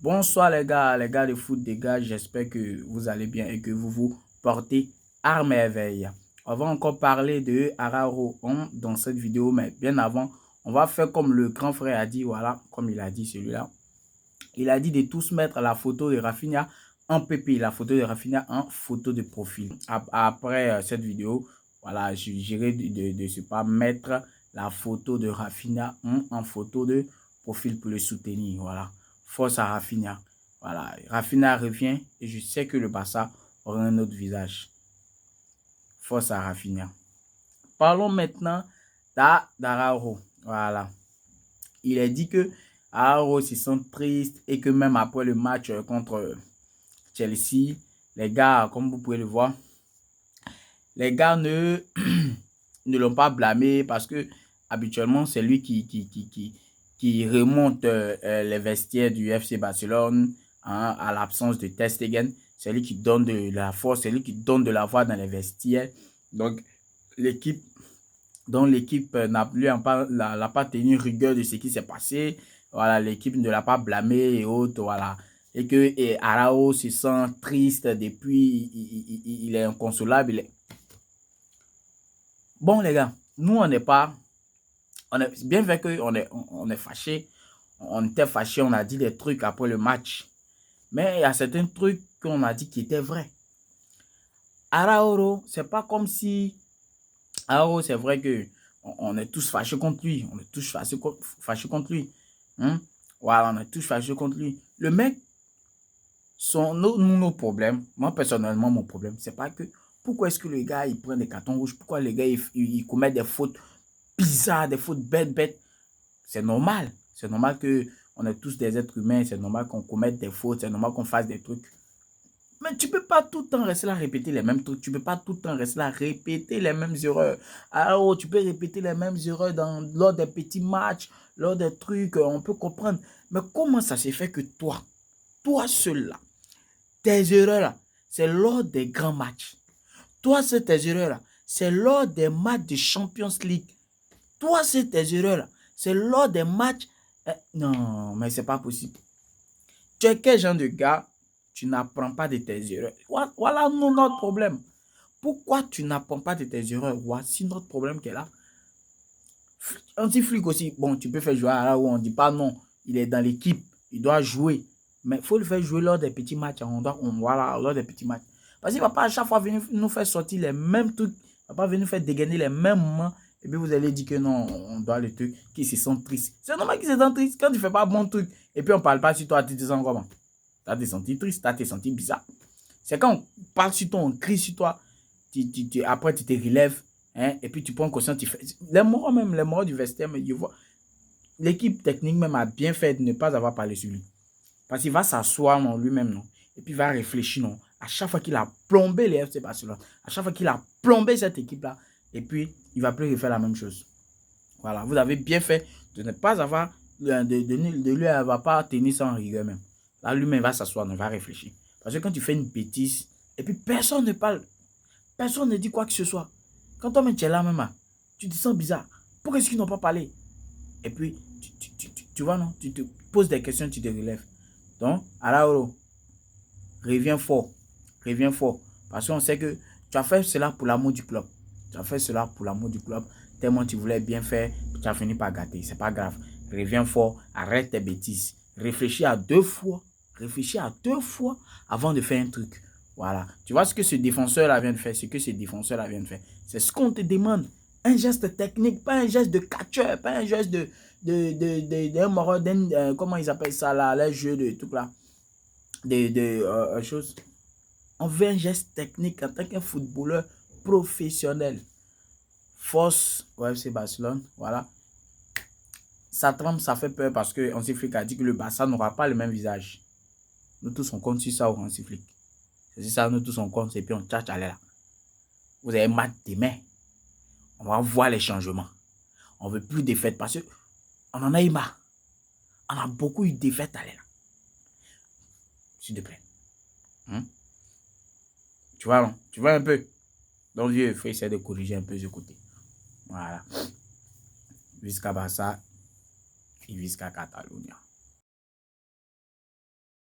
Bonsoir les gars de foot des gars, j'espère que vous allez bien et que vous vous portez à merveille. On va encore parler de Araujo dans cette vidéo, mais bien avant, on va faire comme le grand frère a dit, voilà, comme il a dit celui-là. Il a dit de tous mettre la photo de Rafinha en PP, la photo de Rafinha en photo de profil. Après cette vidéo, voilà, je dirais de ne pas mettre la photo de Rafinha en photo de profil pour le soutenir, voilà. Force à Rafinha. Voilà, Rafinha revient et je sais que le Barça aura un autre visage. Force à Rafinha. Parlons maintenant d'Araujo. Voilà. Il a dit que Araujo se sent triste et que même après le match contre Chelsea, les gars, comme vous pouvez le voir, les gars ne l'ont pas blâmé parce que habituellement, c'est lui qui remonte les vestiaires du FC Barcelone à l'absence de Ter Stegen. C'est lui qui donne de la force, c'est lui qui donne de la voix dans les vestiaires. Donc, l'équipe n'a pas tenu rigueur de ce qui s'est passé. Voilà, l'équipe ne l'a pas blâmé et autres, voilà. Et que Araujo se sent triste depuis, il est inconsolable. Bon, les gars, nous, on est bien vrai qu'on est fâché. On était fâché, on a dit des trucs après le match. Mais il y a certains trucs qu'on a dit qui étaient vrais. Araujo, c'est pas comme si... Araujo, c'est vrai que on est tous fâchés contre lui. On est tous fâchés contre lui. Voilà, on est tous fâchés contre lui. Le mec, nos problèmes, moi personnellement, mon problème, c'est pas que... Pourquoi est-ce que le gars, il prend des cartons rouges? Pourquoi les gars, il commet des fautes bizarres, des fautes bêtes? C'est normal. C'est normal que on est tous des êtres humains. C'est normal qu'on commette des fautes. C'est normal qu'on fasse des trucs. Mais tu peux pas tout le temps rester là à répéter les mêmes trucs. Tu peux pas tout le temps rester là à répéter les mêmes erreurs. Alors, tu peux répéter les mêmes erreurs lors des petits matchs, lors des trucs, on peut comprendre. Mais comment ça s'est fait que toi seul là, tes erreurs là, c'est lors des grands matchs. Toi, c'est tes erreurs là, c'est lors des matchs de Champions League. Toi, c'est tes erreurs là, c'est lors des matchs... Non, mais c'est pas possible. Tu es quel genre de gars? Tu n'apprends pas de tes erreurs. Voilà notre problème. Pourquoi tu n'apprends pas de tes erreurs? Voici notre problème qu'elle a. Anti-Flick aussi, bon, tu peux faire jouer à là où on ne dit pas non. Il est dans l'équipe, il doit jouer. Mais il faut le faire jouer lors des petits matchs. Voilà, lors des petits matchs. Parce qu'il ne va pas à chaque fois venir nous faire sortir les mêmes trucs. Il ne va pas venir nous faire dégainer les mêmes moments. Et puis vous allez dire que non, on doit le truc, qu'ils se sentent tristes. C'est normal qu'ils se sentent tristes quand tu ne fais pas bon truc. Et puis on ne parle pas sur toi, tu te sens comment? Tu as te senti triste, tu as te senti bizarre. C'est quand on parle sur toi, on crie sur toi, après tu te relèves, hein, et puis tu prends conscience, tu fais... Les morts du vestiaire, mais je vois, l'équipe technique même a bien fait de ne pas avoir parlé sur lui. Parce qu'il va s'asseoir lui-même, non, et puis il va réfléchir, non, à chaque fois qu'il a plombé les FC Barcelone, à chaque fois qu'il a plombé cette équipe-là, et puis il ne va plus refaire la même chose. Voilà, vous avez bien fait de ne pas avoir, de lui avoir pas tenu ça en rigueur même. Là, lui-même va s'asseoir, il va réfléchir. Parce que quand tu fais une bêtise, et puis personne ne parle, personne ne dit quoi que ce soit. Quand toi-même tu es là même, tu te sens bizarre. Pourquoi est-ce qu'ils n'ont pas parlé? Et puis, tu vois, non? Tu te poses des questions, tu te relèves. Donc, Araujo, reviens fort. Reviens fort. Parce qu'on sait que tu as fait cela pour l'amour du club. Tu as fait cela pour l'amour du club. Tellement tu voulais bien faire, tu as fini par gâter. C'est pas grave. Reviens fort, arrête tes bêtises. Réfléchis à deux fois avant de faire un truc. Voilà. Tu vois ce que ce défenseur-là vient de faire, ce que ce défenseur-là vient de faire. C'est ce qu'on te demande. Un geste technique, pas un geste de catcheur, pas un geste comment ils appellent ça là, les jeux de tout là. Choses. On veut un geste technique en tant qu'un footballeur professionnel. Force au FC Barcelone, voilà. Ça tremble, ça fait peur parce que Hansi Flick a dit que le Barça n'aura pas le même visage. Nous tous on compte sur ça au Hansi Flick. C'est ça, nous tous on compte et puis on tchatche aller là. Vous avez match demain. On va voir les changements. On veut plus de défaites parce qu'on en a eu marre. On a beaucoup eu de défaites aller là. S'il te plaît. Tu vois, non? Tu vois un peu. Donc Dieu, il faut essayer de corriger un peu ce côté. Voilà. Jusqu'à Barça et jusqu'à Catalogne.